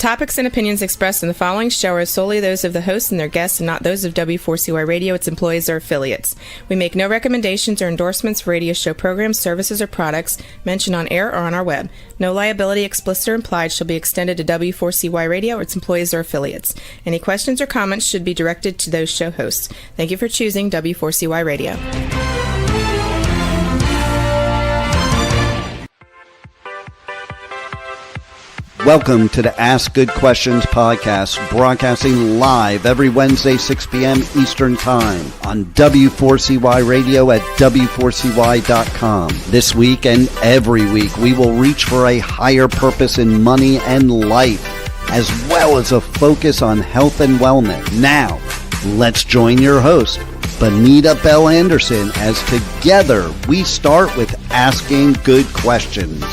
topics and opinions expressed in the following show are solely those of the hosts and their guests and not those of W4CY Radio, its employees, or affiliates. We make no recommendations or endorsements for radio show programs, services, or products mentioned on air or on our web. No liability, explicit or implied, shall be extended to W4CY Radio or its employees or affiliates. Any questions or comments should be directed to those show hosts. Thank you for choosing W4CY Radio. Welcome to the Ask Good Questions podcast, broadcasting live every Wednesday, 6 p.m. Eastern Time on W4CY Radio at W4CY.com. This week and every week, we will reach for a higher purpose in money and life, as well as a focus on health and wellness. Now, let's join your host, Benita Bell-Andersen, as together we start with Asking Good Questions.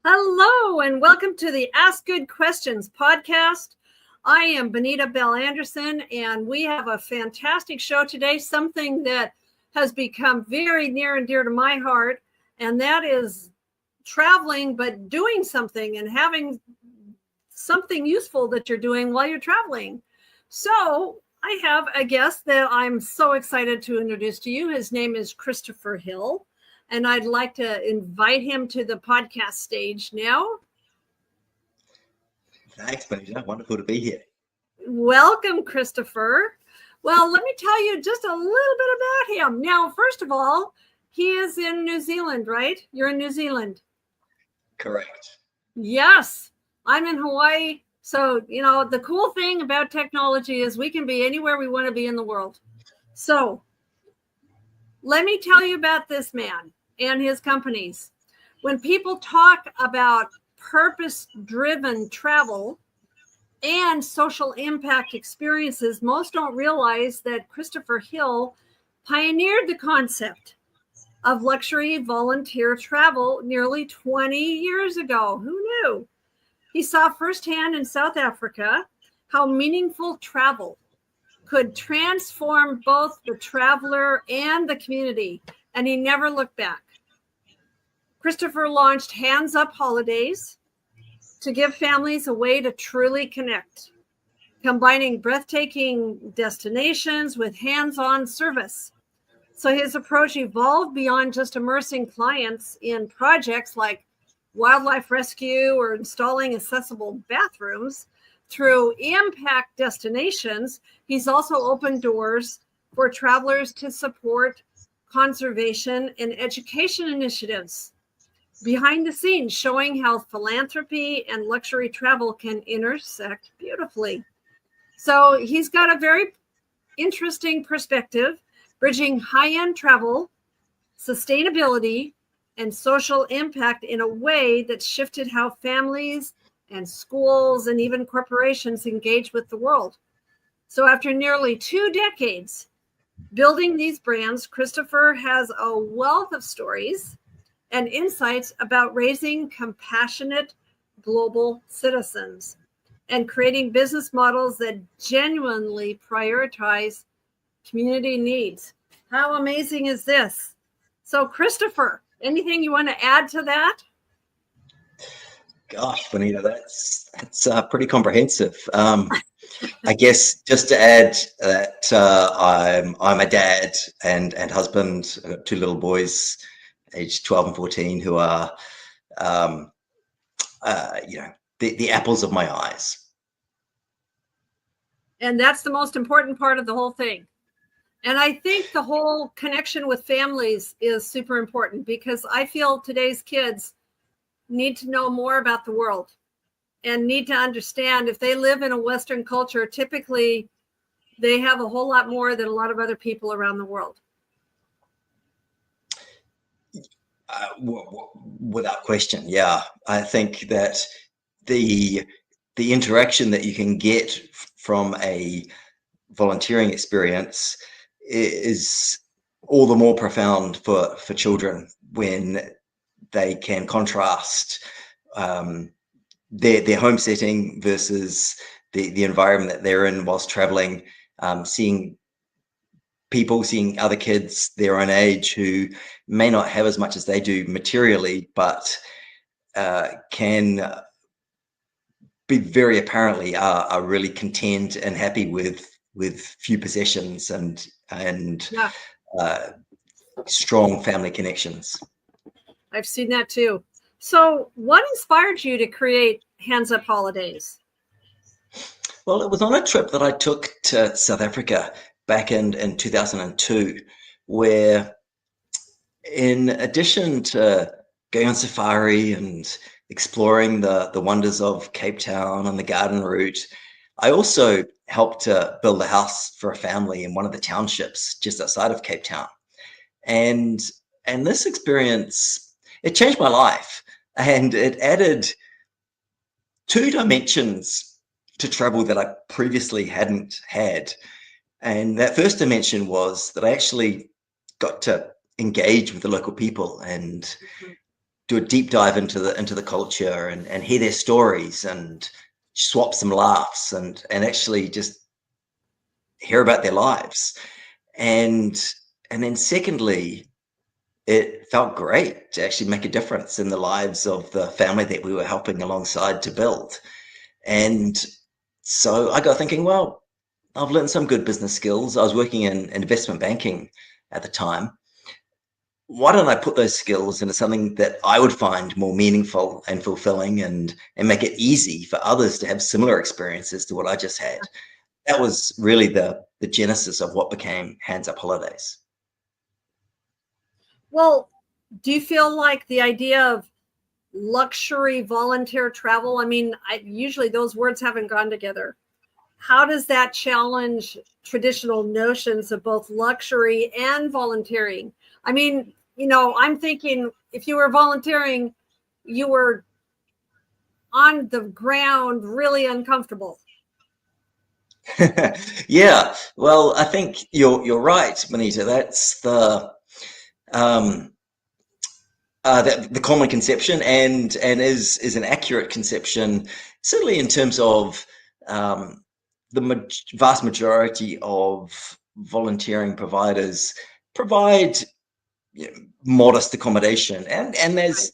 Hello, and welcome to the Ask Good Questions podcast. I am Benita Bell-Andersen, and we have a fantastic show today, something that has become very near and dear to my heart, and that is traveling, but doing something and having something useful that you're doing while you're traveling. So I have a guest that I'm so excited to introduce to you. His name is Christopher Hill. And I'd like to invite him to the podcast stage now. Thanks, Benita. Wonderful to be here. Welcome, Christopher. Well, let me tell you just a little bit about him. Now, first of all, he is in New Zealand, right? You're in New Zealand. Correct. Yes, I'm in Hawaii. So, you know, the cool thing about technology is we can be anywhere we want to be in the world. So let me tell you about this man and his companies. When people talk about purpose-driven travel and social impact experiences, most don't realize that Christopher Hill pioneered the concept of luxury volunteer travel nearly 20 years ago. Who knew? He saw firsthand in South Africa how meaningful travel could transform both the traveler and the community, and he never looked back. Christopher launched Hands Up Holidays to give families a way to truly connect, combining breathtaking destinations with hands-on service. So his approach evolved beyond just immersing clients in projects like wildlife rescue or installing accessible bathrooms. Through impact destinations, he's also opened doors for travelers to support conservation and education initiatives behind the scenes, showing how philanthropy and luxury travel can intersect beautifully. So he's got a very interesting perspective, bridging high-end travel, sustainability, and social impact in a way that shifted how families and schools and even corporations engage with the world. So after nearly 2 decades building these brands, Christopher has a wealth of stories and insights about raising compassionate global citizens and creating business models that genuinely prioritize community needs. How amazing is this? So Christopher, anything you want to add to that? Gosh, Benita, that's pretty comprehensive. I guess just to add that I'm a dad and husband. I've got 2 little boys, aged 12 and 14, who are the apples of my eyes. And that's the most important part of the whole thing. And I think the whole connection with families is super important, because I feel today's kids need to know more about the world and need to understand if they live in a Western culture, typically they have a whole lot more than a lot of other people around the world. Without question, yeah. I think that the interaction that you can get from a volunteering experience is all the more profound for children when they can contrast their home setting versus the environment that they're in whilst traveling, seeing people, seeing other kids their own age who may not have as much as they do materially, but can be very apparently are really content and happy with few possessions and Yeah, strong family connections. I've seen that too. So what inspired you to create Hands Up Holidays? Well, it was on a trip that I took to South Africa back in 2002, where in addition to going on safari and exploring the wonders of Cape Town and the garden route, I also helped to build a house for a family in one of the townships just outside of Cape Town. And this experience, it changed my life, and it added 2 dimensions to travel that I previously hadn't had. And that first dimension was that I actually got to engage with the local people and do a deep dive into the culture and hear their stories and swap some laughs and actually just hear about their lives. And then secondly, it felt great to actually make a difference in the lives of the family that we were helping alongside to build. And so I got thinking, well, I've learned some good business skills. I was working in investment banking at the time. Why don't I put those skills into something that I would find more meaningful and fulfilling and make it easy for others to have similar experiences to what I just had? That was really the genesis of what became Hands Up Holidays. Well, do you feel like the idea of luxury volunteer travel, I mean, usually those words haven't gone together. How does that challenge traditional notions of both luxury and volunteering? I mean, you know, I'm thinking if you were volunteering, you were on the ground, really uncomfortable. Yeah, well, I think you're right, Bonita. That's the common conception, and is an accurate conception, certainly in terms of the vast majority of volunteering providers provide modest accommodation, and there's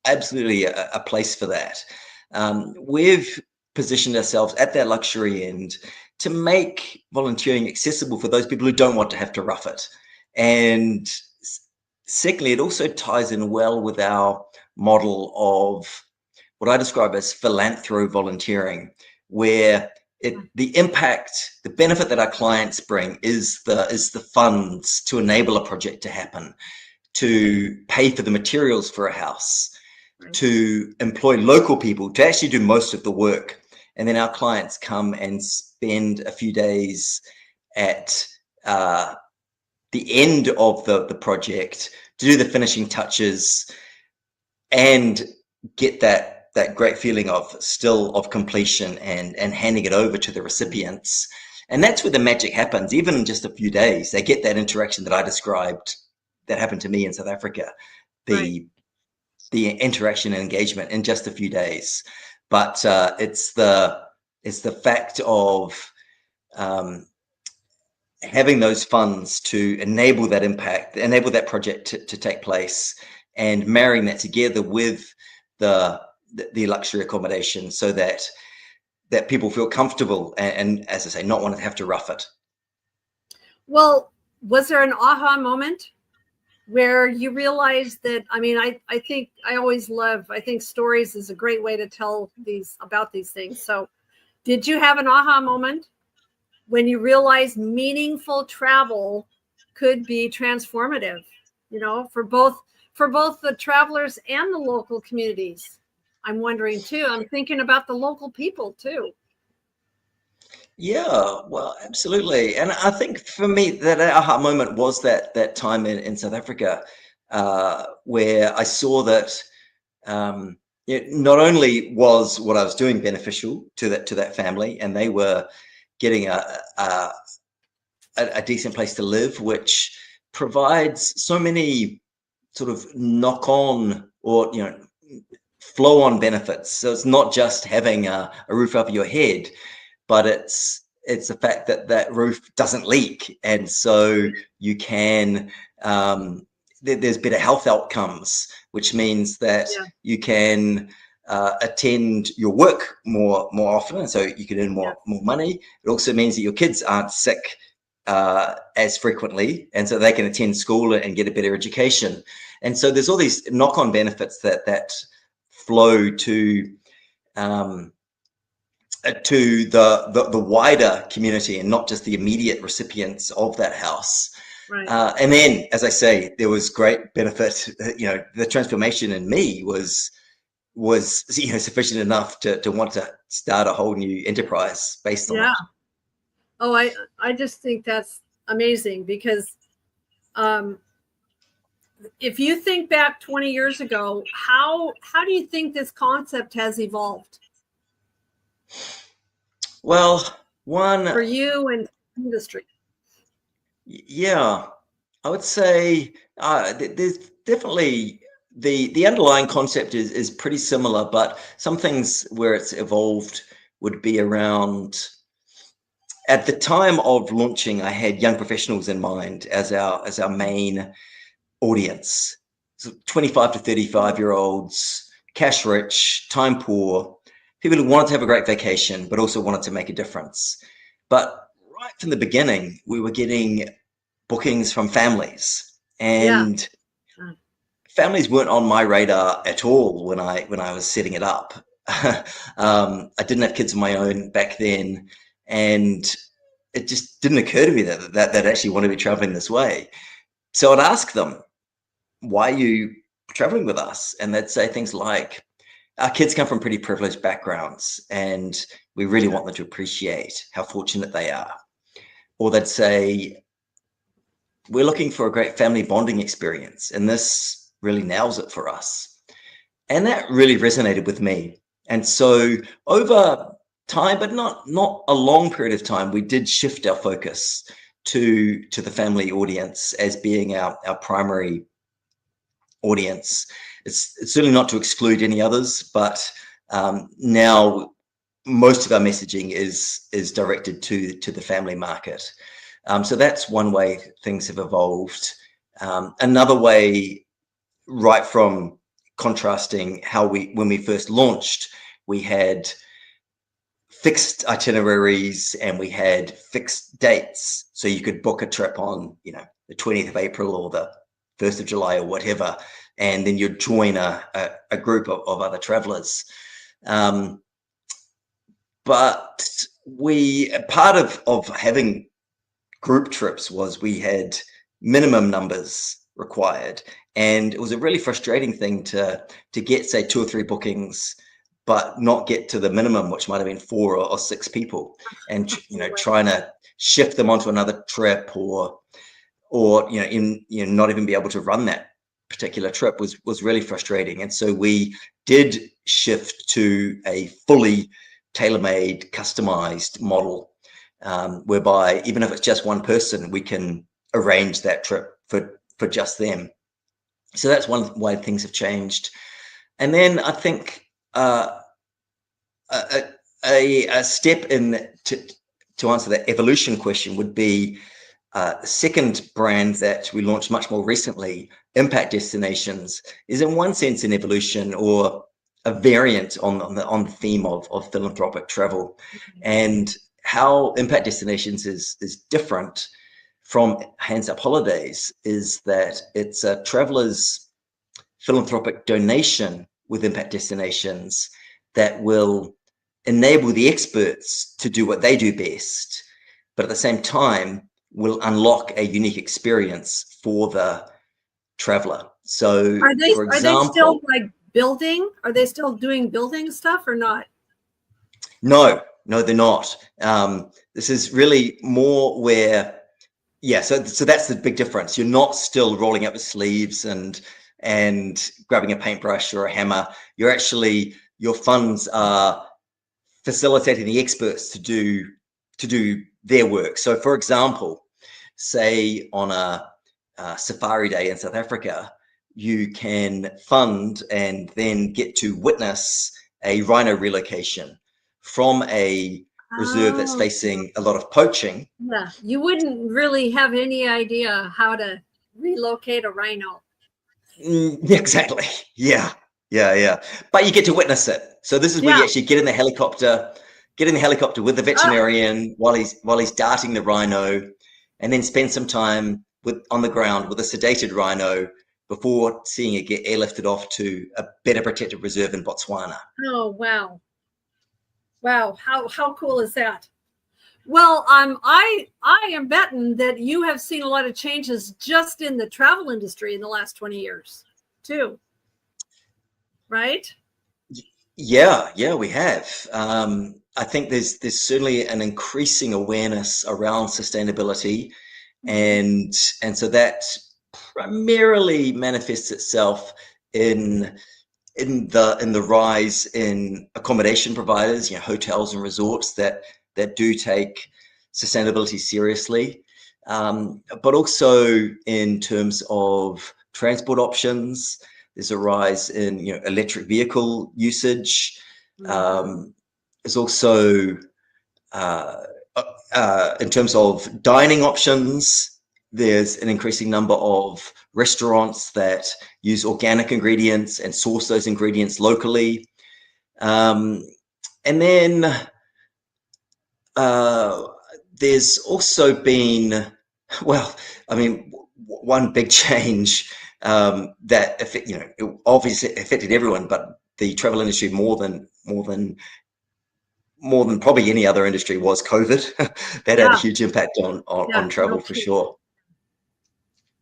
absolutely a place for that. We've positioned ourselves at that luxury end to make volunteering accessible for those people who don't want to have to rough it. And secondly, it also ties in well with our model of what I describe as philanthro volunteering, where the impact, the benefit that our clients bring is the funds to enable a project to happen, to pay for the materials for a house, to employ local people to actually do most of the work. And then our clients come and spend a few days at the end of the project to do the finishing touches and get that great feeling of completion and handing it over to the recipients. And that's where the magic happens. Even in just a few days, they get that interaction that I described that happened to me in South Africa, the interaction and engagement in just a few days. But it's the fact of having those funds to enable that impact, enable that project to take place, and marrying that together with the luxury accommodation so that people feel comfortable and, as I say, not want to have to rough it. Well, was there an aha moment where you realized that, I mean, I think I think stories is a great way to tell about these things. So did you have an aha moment when you realized meaningful travel could be transformative, you know, for both the travelers and the local communities? I'm wondering too. I'm thinking about the local people too. Yeah, well, absolutely. And I think for me, that aha moment was that time in South Africa, where I saw that not only was what I was doing beneficial to that family, and they were getting a decent place to live, which provides so many sort of knock-on or flow-on benefits. So it's not just having a roof over your head, but it's it's the fact that that roof doesn't leak, and so you can there's better health outcomes, which means that you can attend your work more often, and so you can earn more money. It also means that your kids aren't sick as frequently, and so they can attend school and get a better education. And so there's all these knock-on benefits that flow to the wider community, and not just the immediate recipients of that house. Right. And then, as I say, there was great benefit. The transformation in me was sufficient enough to want to start a whole new enterprise based on it. Oh, I just think that's amazing, because if you think back 20 years ago, how do you think this concept has evolved? Well, one for you and industry. Yeah, I would say there's definitely the underlying concept is pretty similar, but some things where it's evolved would be around. At the time of launching, I had young professionals in mind as our main audience. So 25 to 35-year-olds, cash rich, time poor, people who wanted to have a great vacation, but also wanted to make a difference. But right from the beginning, we were getting bookings from families, and families weren't on my radar at all when I was setting it up. I didn't have kids of my own back then, and it just didn't occur to me that they'd actually want to be traveling this way. So I'd ask them, why are you traveling with us? And they'd say things like, our kids come from pretty privileged backgrounds, and we really want them to appreciate how fortunate they are. Or they'd say, we're looking for a great family bonding experience, and this really nails it for us. And that really resonated with me. And so over time, but not a long period of time, we did shift our focus to the family audience as being our primary audience. It's certainly not to exclude any others, but now most of our messaging is directed to the family market. So that's one way things have evolved. Another way, right from contrasting how when we first launched, we had fixed itineraries and we had fixed dates. So you could book a trip on, the 20th of April or the 1st of July or whatever, and then you'd join a group of other travelers. But part of having group trips was we had minimum numbers required, and it was a really frustrating thing to get, say, 2 or 3 bookings but not get to the minimum, which might have been 4 or 6 people, and trying to shift them onto another trip or not even be able to run that particular trip was really frustrating. And so we did shift to a fully tailor-made, customized model, whereby even if it's just one person, we can arrange that trip for just them. So that's one way things have changed. And then I think a step in to answer that evolution question would be the second brand that we launched much more recently, Impact Destinations, is in one sense an evolution or a variant on the theme of philanthropic travel. And how Impact Destinations is different from Hands Up Holidays is that it's a traveler's philanthropic donation with Impact Destinations that will enable the experts to do what they do best, but at the same time will unlock a unique experience for the traveler. So are they still like building? Are they still doing building stuff or not? No, they're not. This is really more where, so that's the big difference. You're not still rolling up the sleeves and grabbing a paintbrush or a hammer. Your funds are facilitating the experts to do their work. So for example, say on a safari day in South Africa, you can fund and then get to witness a rhino relocation from a reserve that's Oh, facing a lot of poaching. yeah. You wouldn't really have any idea how to relocate a rhino. Exactly. Yeah. Yeah. Yeah. But you get to witness it. So this is where you Yeah. actually get in the helicopter with the Oh, veterinarian while he's darting the rhino, and then spend some time on the ground with a sedated rhino before seeing it get airlifted off to a better protected reserve in Botswana. oh, wow. Wow. How cool is that? Well, I am betting that you have seen a lot of changes just in the travel industry in the last 20 years, too. Right? Yeah, we have. I think there's certainly an increasing awareness around sustainability, Mhm. and so that primarily manifests itself in the rise in accommodation providers, hotels and resorts that do take sustainability seriously, but also in terms of transport options. There's a rise in electric vehicle usage. Mhm. There's also uh, in terms of dining options, there's an increasing number of restaurants that use organic ingredients and source those ingredients locally. And then there's also been, well, I mean, one big change that it obviously affected everyone, but the travel industry more than probably any other industry was COVID. That had a Yeah. huge impact on Yeah. No travel for kidding. sure,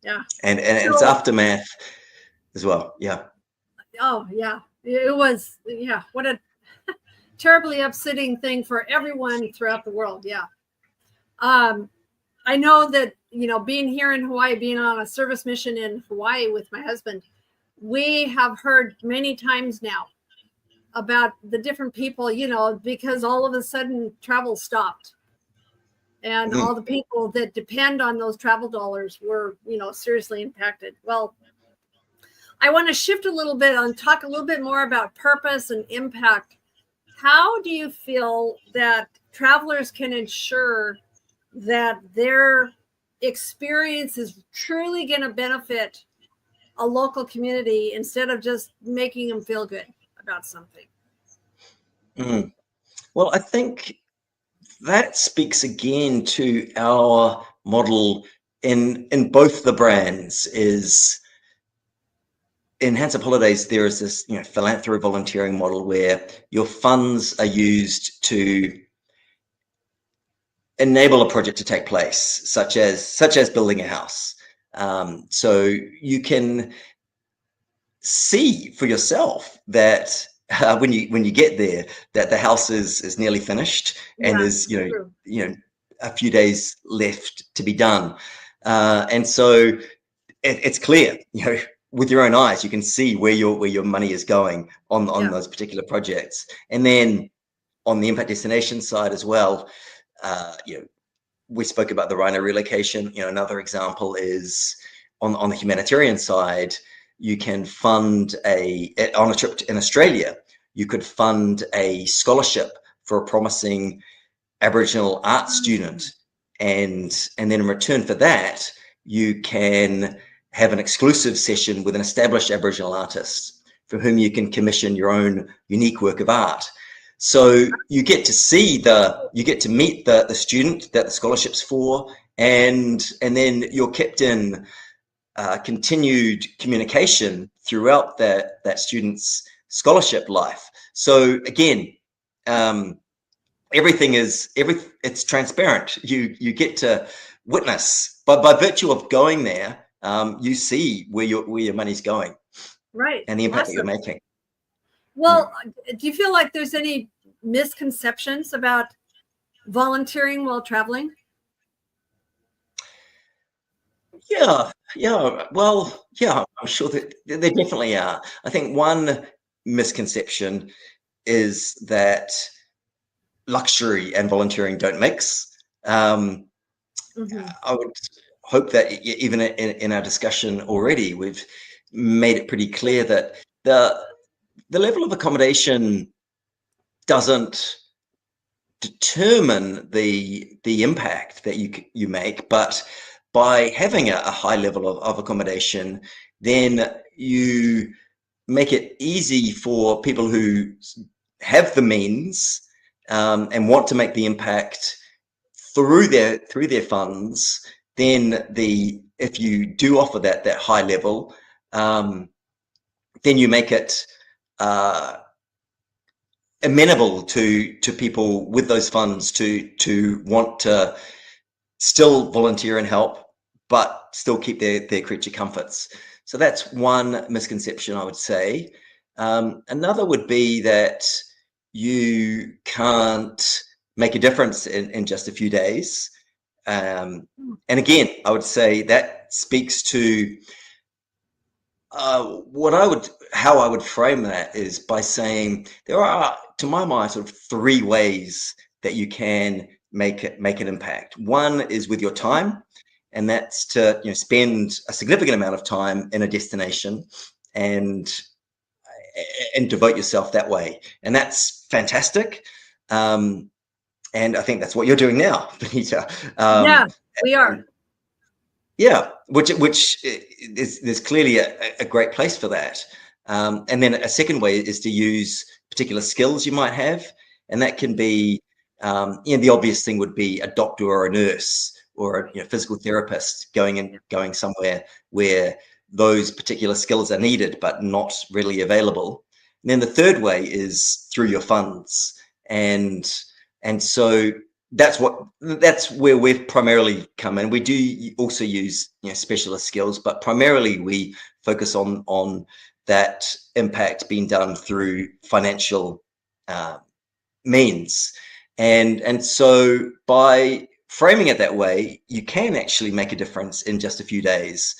Yeah. and its So, aftermath as well. Yeah. oh, yeah. It was, yeah. What a terribly upsetting thing for everyone throughout the world. Yeah. Um, I know that, being here in Hawaii, being on a service mission in Hawaii with my husband, we have heard many times now about the different people, because all of a sudden travel stopped and Mm. all the people that depend on those travel dollars were, seriously impacted. Well, I want to shift a little bit and talk a little bit more about purpose and impact. How do you feel that travelers can ensure that their experience is truly going to benefit a local community instead of just making them feel good about something? Mm. Well, I think that speaks again to our model in both the brands. Is in Hands Up Holidays, there is this philanthropy volunteering model where your funds are used to enable a project to take place, such as building a house. So you can see for yourself that when you get there, that the house is nearly finished, and Yeah, there's true. a few days left to be done, and so it's clear, with your own eyes, you can see where your money is going on Yeah. those particular projects. And then on the impact destination side as well, uh, you know, we spoke about the rhino relocation. Another example is on the humanitarian side, you can fund on a trip in Australia, you could fund a scholarship for a promising Aboriginal art student, and then in return for that, you can have an exclusive session with an established Aboriginal artist for whom you can commission your own unique work of art. So you get to meet the student that the scholarship's for, and then you're kept in continued communication throughout that student's scholarship life. So again, it's transparent. You get to witness, but by virtue of going there, you see where your money's going Right. and the impact that you're Awesome. making. Well, do you feel like there's any misconceptions about volunteering while traveling? Yeah. Well, yeah, I'm sure that there definitely are. I think one misconception is that luxury and volunteering don't mix. Um, Mm-hmm. I would hope that even in our discussion already, we've made it pretty clear that the level of accommodation doesn't determine the impact that you make, but by having a high level of accommodation, then you make it easy for people who have the means and want to make the impact through their funds. Then if you do offer that high level, then you make it amenable to people with those funds to want to still volunteer and help, but still keep their creature comforts. So that's one misconception, I would say. Another would be that you can't make a difference in just a few days. And again, I would say that speaks to how I would frame that is by saying there are, to my mind, sort of three ways that you can make an impact. One is with your time, and that's to spend a significant amount of time in a destination and devote yourself that way, and that's fantastic. And I think that's what you're doing now, Benita. Yeah, we are. Yeah, which there's clearly a great place for that. And then a second way is to use particular skills you might have, and that can be, the obvious thing would be a doctor or a nurse or a physical therapist going somewhere where those particular skills are needed but not readily available. And then the third way is through your funds, and so that's where we've primarily come in. We do also use specialist skills, but primarily we focus on that impact being done through financial means, and so by framing it that way, you can actually make a difference in just a few days.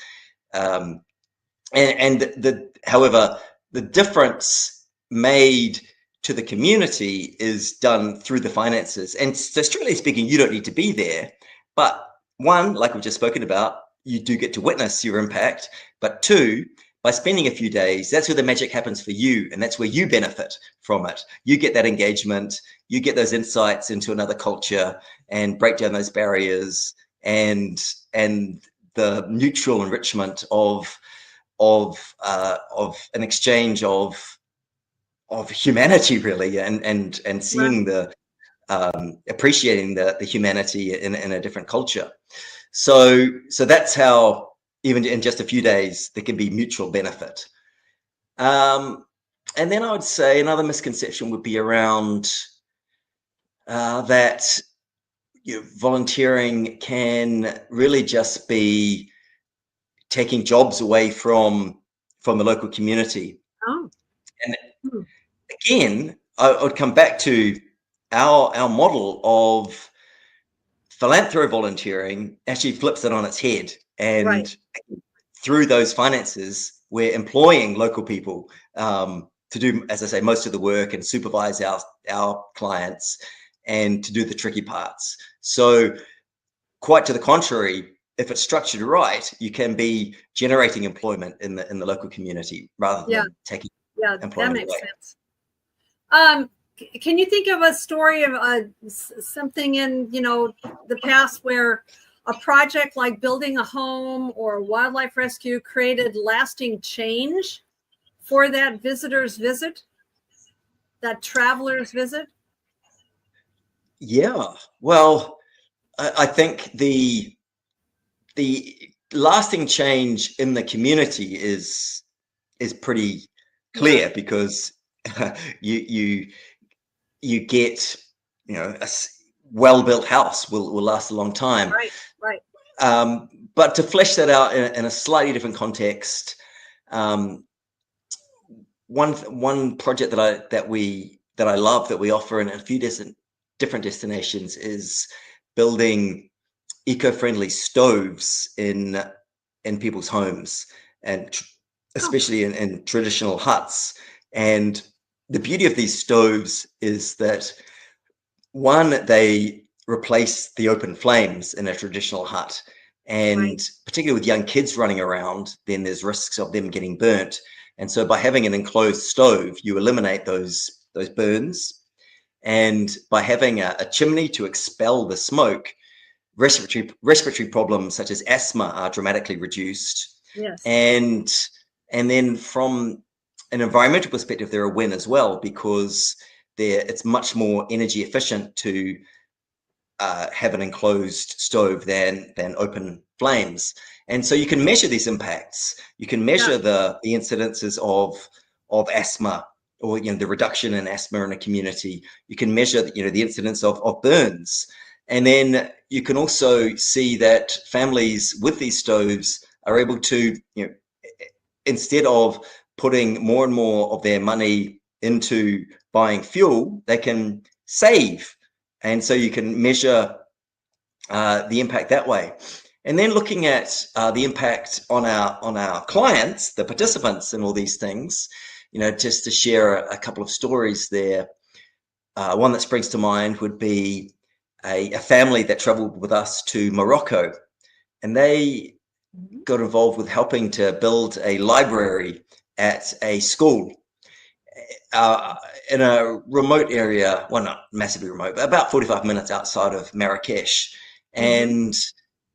However, the difference made to the community is done through the finances. And so strictly speaking, you don't need to be there. But one, like we've just spoken about, you do get to witness your impact. But two, by spending a few days, that's where the magic happens for you. And that's where you benefit from it. You get that engagement, you get those insights into another culture and break down those barriers, and the mutual enrichment of an exchange of humanity, really, and seeing the appreciating the humanity in a different culture. So that's how, even in just a few days, there can be mutual benefit. And then I would say another misconception would be around that volunteering can really just be taking jobs away from the local community. Oh. And again, I would come back to our model of philanthro volunteering actually flips it on its head. And through those finances, we're employing local people to do, as I say, most of the work and supervise our clients and to do the tricky parts. So quite to the contrary, if it's structured right, you can be generating employment in the local community rather than taking employment that makes away. sense. Can you think of a story of something in the past where a project like building a home or wildlife rescue created lasting change for that visitor's visit, that traveler's visit? Yeah, well, I think the lasting change in the community is pretty clear, because you get a well-built house will last a long time. Right. But to flesh that out in a slightly different context, one project that I love, that we offer in a few different destinations, is building eco-friendly stoves in people's homes, and especially in traditional huts. And the beauty of these stoves is that, one, they replace the open flames in a traditional hut, and particularly with young kids running around, then there's risks of them getting burnt. And so by having an enclosed stove, you eliminate those burns. And by having a chimney to expel the smoke, respiratory problems such as asthma are dramatically reduced. Yes. And then from an environmental perspective, they're a win as well, because it's much more energy efficient to have an enclosed stove than open flames. And so you can measure these impacts. You can measure the incidences of asthma, or the reduction in asthma in a community. You can measure the incidence of burns. And then you can also see that families with these stoves are able to, instead of putting more and more of their money into buying fuel, they can save. And so you can measure the impact that way. And then looking at the impact on our clients, the participants in all these things, just to share a couple of stories there. One that springs to mind would be a family that traveled with us to Morocco, and they got involved with helping to build a library at a school in a remote area. Well, not massively remote, but about 45 minutes outside of Marrakesh. And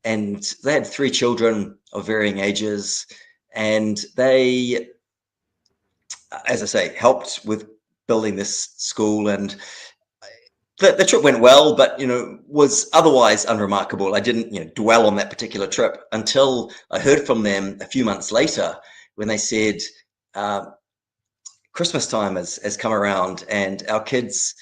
they had 3 children of varying ages, and they, as I say, helped with building this school. And the trip went well, but was otherwise unremarkable. I didn't dwell on that particular trip until I heard from them a few months later, when they said Christmas time has come around, and our kids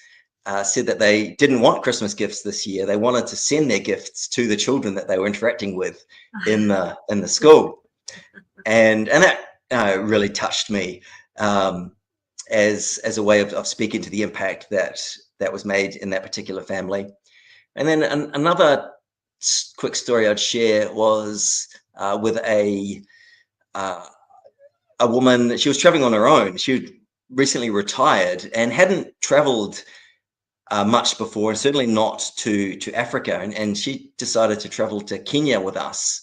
said that they didn't want Christmas gifts this year. They wanted to send their gifts to the children that they were interacting with in the school, and that really touched me as a way of speaking to the impact that was made in that particular family. And then another quick story I'd share was with a woman. She was traveling on her own. She had recently retired and hadn't traveled much before, and certainly not to Africa. And she decided to travel to Kenya with us.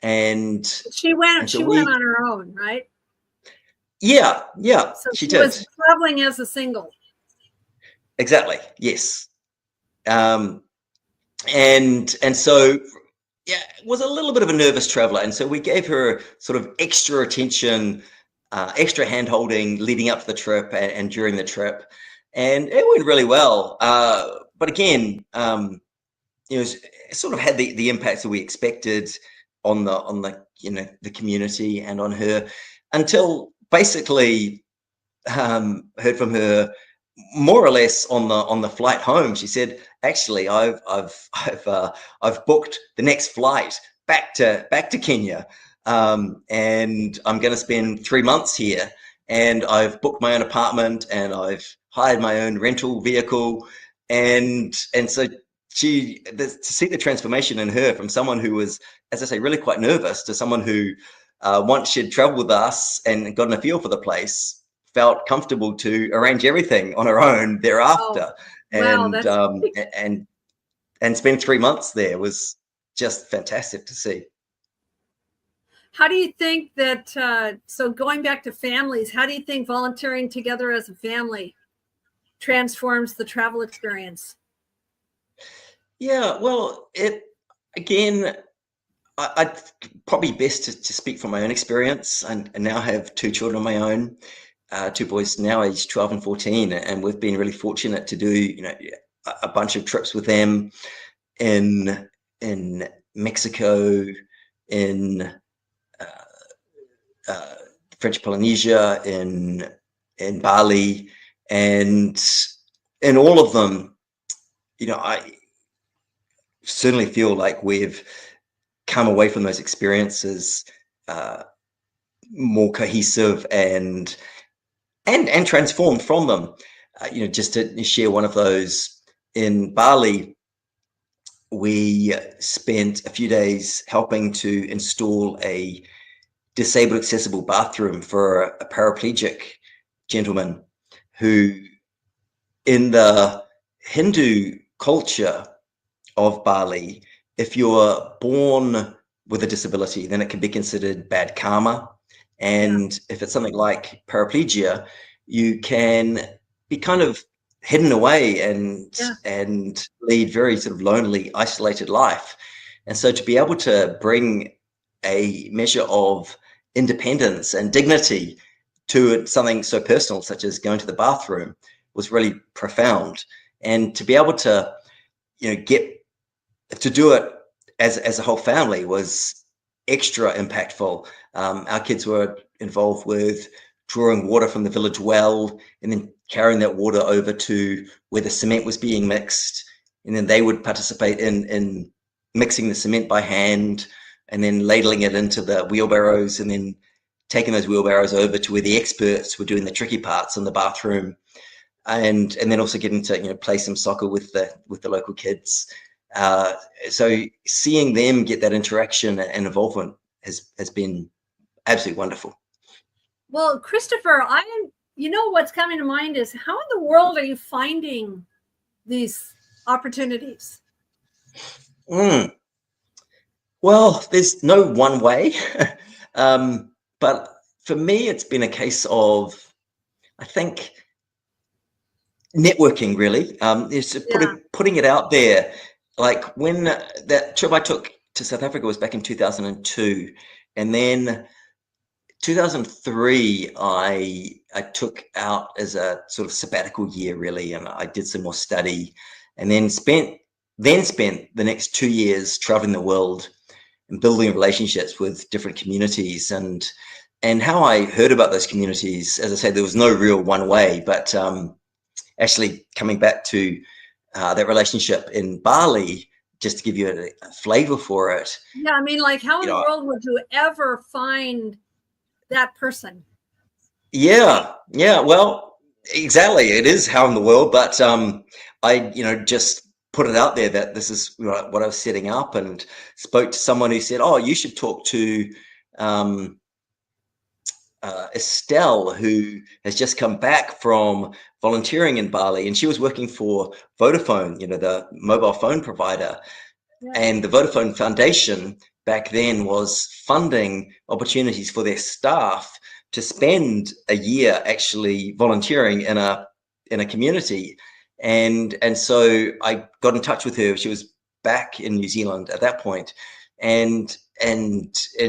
And she went on her own, right? Yeah, So she did. Was traveling as a single. Exactly. Yes. And so, was a little bit of a nervous traveler. And so we gave her sort of extra attention, extra hand-holding leading up to the trip and during the trip. And it went really well. But again, it sort of had the impacts that we expected on the community and on her, until basically heard from her more or less on the flight home. She said, actually, I've booked the next flight back to Kenya, and I'm going to spend 3 months here, and I've booked my own apartment, and I've hired my own rental vehicle, and so to see the transformation in her, from someone who was, as I say, really quite nervous, to someone who once she'd traveled with us and gotten a feel for the place, felt comfortable to arrange everything on her own thereafter. And spend 3 months there was just fantastic to see. How do you think that, so going back to families, how do you think volunteering together as a family transforms the travel experience? Yeah, well, I'd probably best to speak from my own experience. And now have 2 children of my own, 2 boys now aged 12 and 14, and we've been really fortunate to do a bunch of trips with them in Mexico, in French Polynesia, in Bali, and in all of them, I certainly feel like we've come away from those experiences more cohesive and transformed from them. Just to share one of those, in Bali, we spent a few days helping to install a disabled accessible bathroom for a paraplegic gentleman who, in the Hindu culture of Bali, if you're born with a disability, then it can be considered bad karma. And if it's something like paraplegia, you can be kind of hidden away and lead very sort of lonely, isolated life. And so to be able to bring a measure of independence and dignity to something so personal, such as going to the bathroom, was really profound. And to be able to, get to do it as a whole family was extra impactful. Our kids were involved with drawing water from the village well and then carrying that water over to where the cement was being mixed. And then they would participate in mixing the cement by hand and then ladling it into the wheelbarrows and then taking those wheelbarrows over to where the experts were doing the tricky parts in the bathroom. And then also getting to play some soccer with the local kids. So seeing them get that interaction and involvement has been absolutely wonderful. Well, Christopher, what's coming to mind is, how in the world are you finding these opportunities? Well, there's no one way, but for me, it's been a case of, I think, networking, really. Is putting it out there. Like when that trip I took to South Africa was back in 2002, and then 2003 I took out as a sort of sabbatical year, really, and I did some more study, and then spent the next 2 years traveling the world and building relationships with different communities. And how I heard about those communities, as I say, there was no real one way, but actually coming back to that relationship in Bali, just to give you a flavor for it. Yeah, I mean, like, how in the world would you ever find that person? Yeah, well, exactly. It is how in the world, but I, just put it out there that this is what I was setting up, and spoke to someone who said, "Oh, you should talk to Estelle, who has just come back from volunteering in Bali," and she was working for Vodafone, the mobile phone provider. Yeah. And the Vodafone Foundation back then was funding opportunities for their staff to spend a year actually volunteering in a community. And so I got in touch with her. She was back in New Zealand at that point, and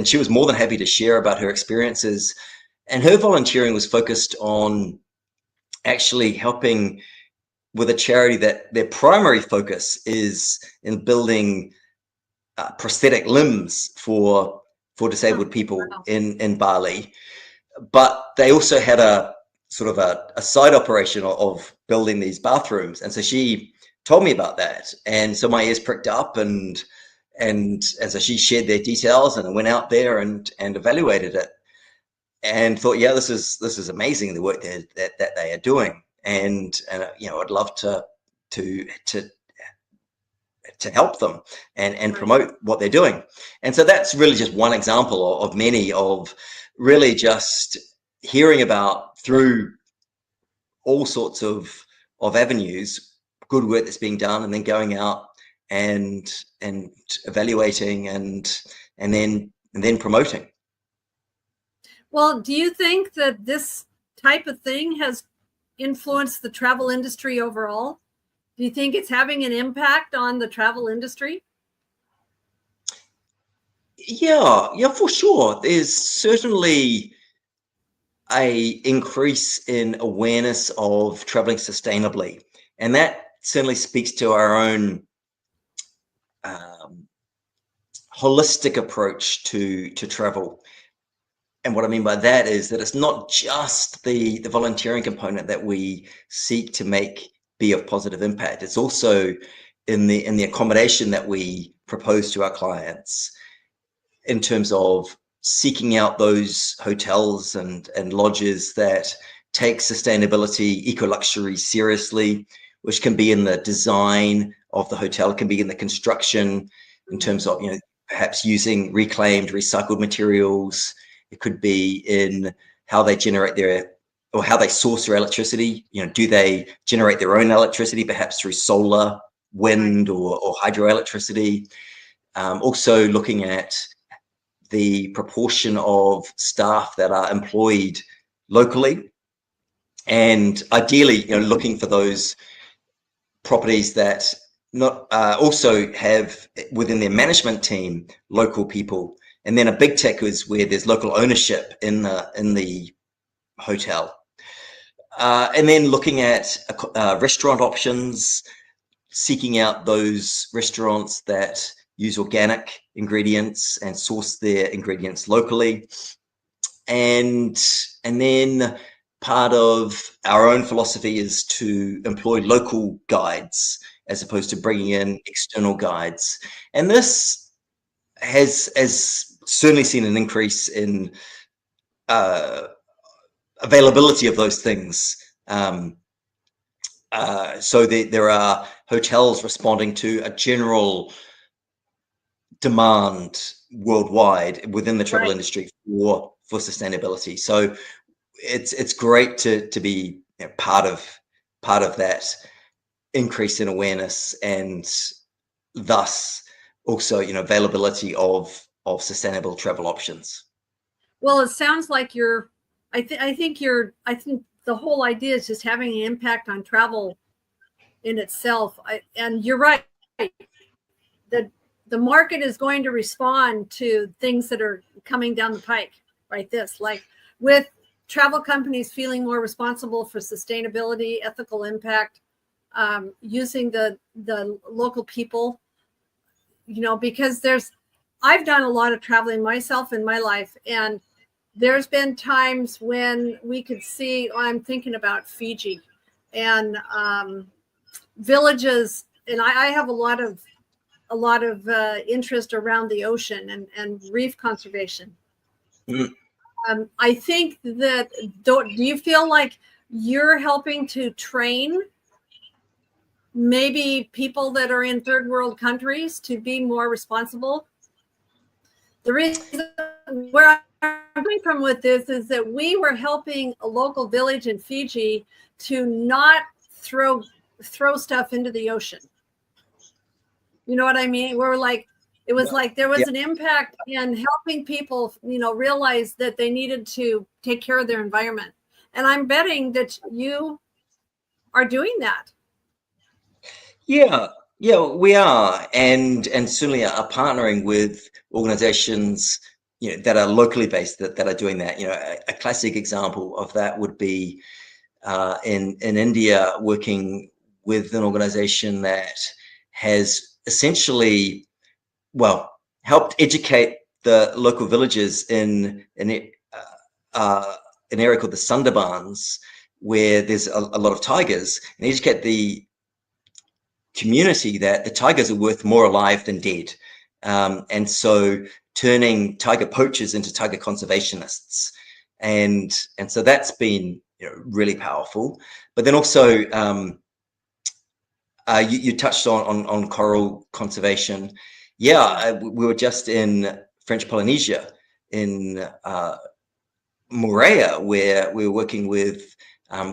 she was more than happy to share about her experiences. And her volunteering was focused on actually helping with a charity that their primary focus is in building prosthetic limbs for disabled people in Bali. But they also had a sort of a side operation of building these bathrooms. And so she told me about that. And so my ears pricked up, and so she shared their details, and I went out there and evaluated it. And thought, yeah, this is amazing, the work that they are doing, and I'd love to help them and promote what they're doing. And so that's really just one example of many, of really just hearing about, through all sorts of avenues, good work that's being done, and then going out and evaluating and then promoting. Well, do you think that this type of thing has influenced the travel industry overall? Do you think it's having an impact on the travel industry? Yeah, for sure. There's certainly a increase in awareness of traveling sustainably, and that certainly speaks to our own holistic approach to travel. And what I mean by that is that it's not just the volunteering component that we seek to make be of positive impact. It's also in the accommodation that we propose to our clients, in terms of seeking out those hotels and lodges that take sustainability, eco-luxury seriously, which can be in the design of the hotel, can be in the construction, in terms of perhaps using reclaimed, recycled materials. It could be in how they generate or how they source their electricity. Do they generate their own electricity, perhaps through solar, wind, or hydroelectricity? Also looking at the proportion of staff that are employed locally, and ideally, looking for those properties that not also have within their management team local people, and then a big tech is where there's local ownership in the hotel, and then looking at restaurant options, seeking out those restaurants that use organic ingredients and source their ingredients locally, and then part of our own philosophy is to employ local guides as opposed to bringing in external guides. And this has certainly seen an increase in availability of those things. So there are hotels responding to a general demand worldwide within the travel industry for sustainability. So it's great to be part of that increase in awareness, and thus also availability of sustainable travel options. Well, it sounds like I think the whole idea is just having an impact on travel in itself. And you're right. The market is going to respond to things that are coming down the pike, right? Like with travel companies feeling more responsible for sustainability, ethical impact, using the local people, because I've done a lot of traveling myself in my life, and there's been times when we could see, I'm thinking about Fiji and villages, and I have a lot of interest around the ocean and reef conservation. I think that, do you feel like you're helping to train maybe people that are in third world countries to be more responsible? The reason where I'm coming from with this is that we were helping a local village in Fiji to not throw stuff into the ocean. You know what I mean? It was like there was an impact in helping people, realize that they needed to take care of their environment. And I'm betting that you are doing that. Yeah, we are, and certainly are partnering with organizations, that are locally based that are doing that. A classic example of that would be in India, working with an organization that has essentially, helped educate the local villages in an area called the Sundarbans, where there's a lot of tigers, and educate the community that the tigers are worth more alive than dead. And so turning tiger poachers into tiger conservationists. And so that's been really powerful. But then also, you touched on coral conservation. Yeah, we were just in French Polynesia in Moorea, where we were working with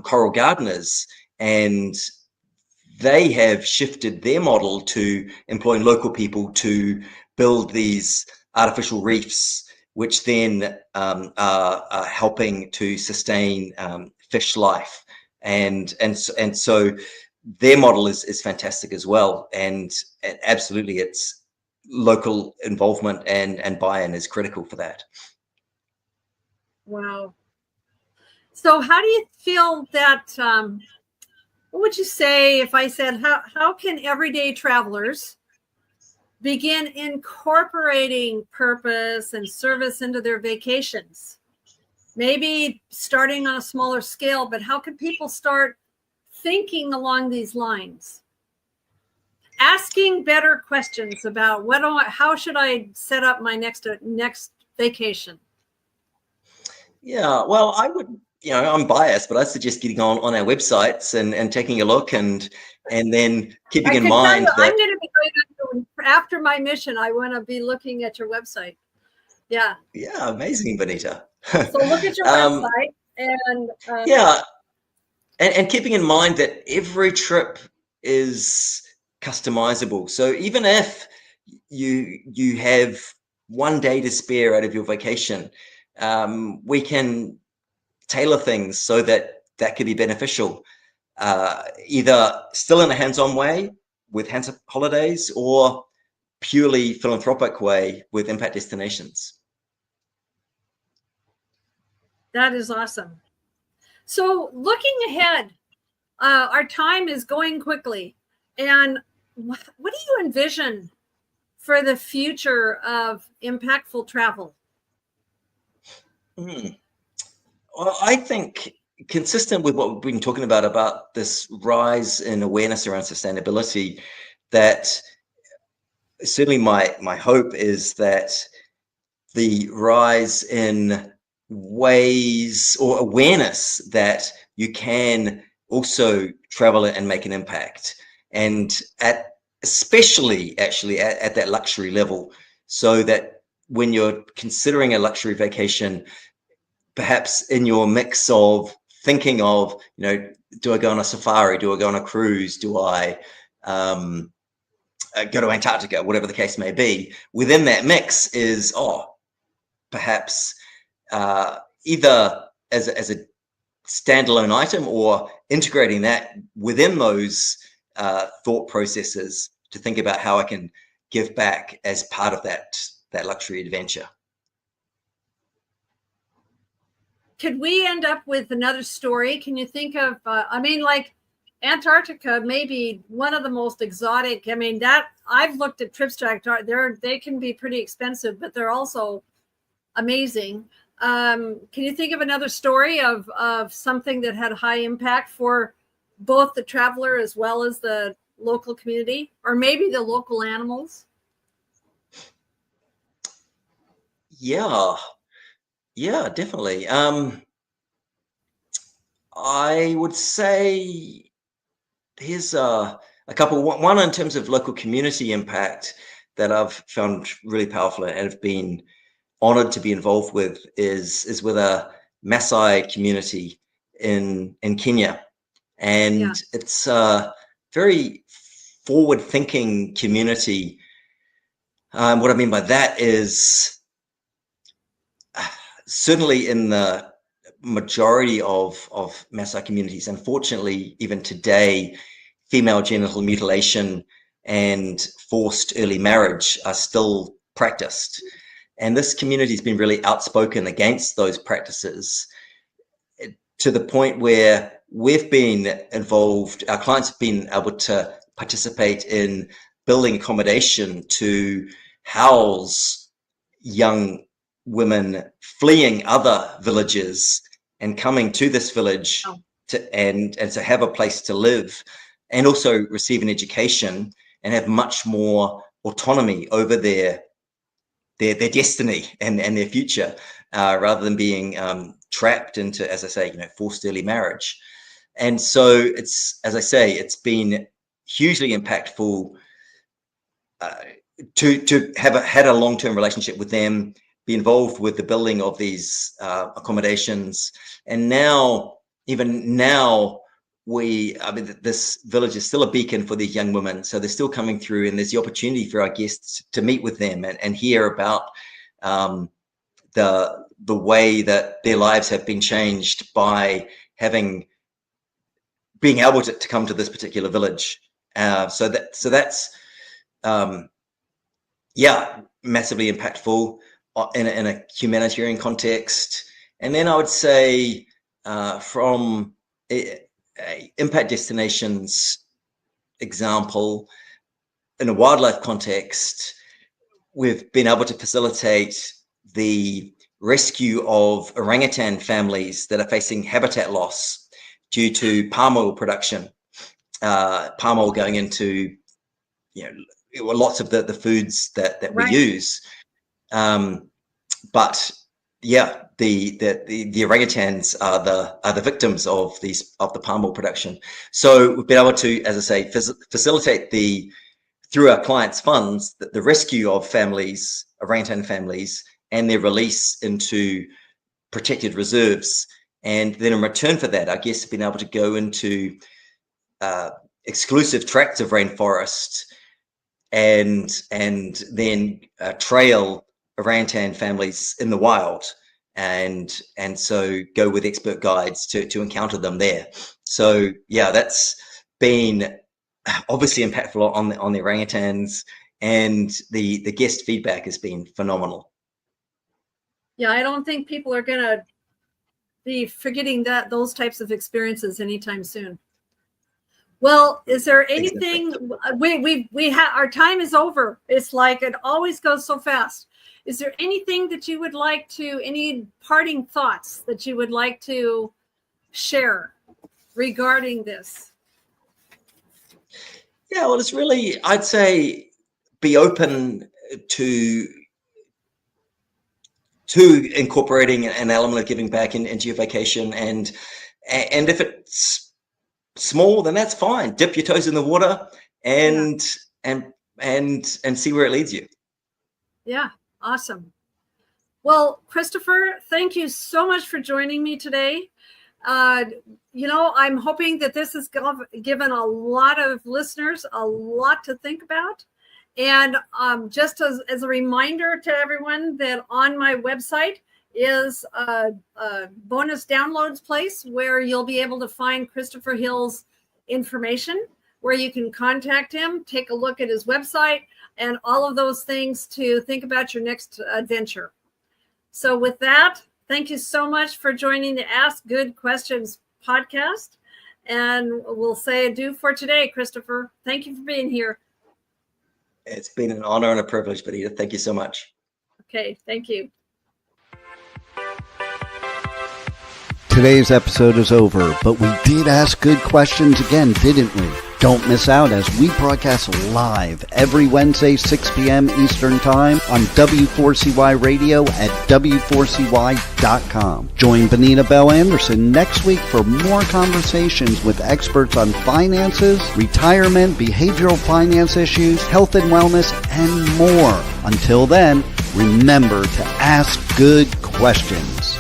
coral gardeners, and they have shifted their model to employing local people to build these artificial reefs, which then are helping to sustain fish life, and so their model is fantastic as well, and absolutely, it's local involvement and buy-in is critical for that. Wow. So how do you feel that? What would you say if I said, how can everyday travelers begin incorporating purpose and service into their vacations? Maybe starting on a smaller scale, but how can people start thinking along these lines? Asking better questions about how should I set up my next vacation? Yeah, well, I would, I'm biased, but I suggest getting on our websites and taking a look, and then keeping in mind that I'm going to be going after my mission. I want to be looking at your website. Yeah. Yeah, amazing, Benita. So look at your website and and keeping in mind that every trip is customizable. So even if you have one day to spare out of your vacation, we can tailor things so that could be beneficial. either still in a hands-on way with hands-up holidays, or purely philanthropic way with impact destinations. That is awesome. So looking ahead, our time is going quickly. And what do you envision for the future of impactful travel? Well, I think consistent with what we've been talking about this rise in awareness around sustainability, that certainly my hope is that the rise in ways or awareness that you can also travel and make an impact, and especially actually at that luxury level, so that when you're considering a luxury vacation, perhaps in your mix of thinking of, do I go on a safari? Do I go on a cruise? Do I go to Antarctica? Whatever the case may be. Within that mix is, perhaps either as a standalone item, or integrating that within those thought processes to think about how I can give back as part of that luxury adventure. Could we end up with another story? Can you think of, like Antarctica may be one of the most exotic. I mean, that I've looked at trips to Antarctica. They can be pretty expensive, but they're also amazing. Can you think of another story of something that had high impact for both the traveler as well as the local community, or maybe the local animals? Yeah, definitely. I would say here's a couple. One in terms of local community impact that I've found really powerful and have been honored to be involved with is with a Maasai community in Kenya, and it's a very forward-thinking community. What I mean by that is, certainly in the majority of Maasai communities, unfortunately, even today, female genital mutilation and forced early marriage are still practiced. And this community has been really outspoken against those practices, to the point where we've been involved, our clients have been able to participate in building accommodation to house young women fleeing other villages and coming to this village to have a place to live, and also receive an education and have much more autonomy over their destiny and their future, rather than being trapped into, as I say, forced early marriage. And so it's, as I say, it's been hugely impactful to have had a long-term relationship with them, be involved with the building of these accommodations. And now, even now, this village is still a beacon for these young women. So they're still coming through, and there's the opportunity for our guests to meet with them and hear about the way that their lives have been changed by being able to come to this particular village. So that's massively impactful in a humanitarian context. And then I would say, from a impact destinations example, in a wildlife context, we've been able to facilitate the rescue of orangutan families that are facing habitat loss due to palm oil production, palm oil going into lots of the foods that we use. But yeah, the orangutans are the victims of the palm oil production. So we've been able to, as I say, facilitate through our clients' funds, the rescue of families, orangutan families, and their release into protected reserves. And then in return for that, our guests have been able to go into exclusive tracts of rainforest and then trail orangutan families in the wild, and so go with expert guides to encounter them there. So yeah, that's been obviously impactful on the orangutans, and the guest feedback has been phenomenal. Yeah, I don't think people are going to be forgetting those types of experiences anytime soon. Well, is there anything? We have, our time is over. It's like it always goes so fast. Is there anything that you would like to, any parting thoughts that you would like to share regarding this? Yeah, well, it's really, I'd say, be open to incorporating an element of giving back into your vacation, and if it's small, then that's fine. Dip your toes in the water and see where it leads you. Yeah, awesome. Well, Christopher, thank you so much for joining me today. I'm hoping that this has given a lot of listeners a lot to think about. And just as a reminder to everyone that on my website is a bonus downloads place where you'll be able to find Christopher Hill's information, where you can contact him, take a look at his website, and all of those things to think about your next adventure. So with that, thank you so much for joining the Ask Good Questions podcast. And we'll say adieu for today, Christopher. Thank you for being here. It's been an honor and a privilege, Benita. Thank you so much. Okay, thank you. Today's episode is over, but we did ask good questions again, didn't we? Don't miss out as we broadcast live every Wednesday, 6 p.m. Eastern Time on W4CY Radio at W4CY.com. Join Benita Bell-Andersen next week for more conversations with experts on finances, retirement, behavioral finance issues, health and wellness, and more. Until then, remember to ask good questions.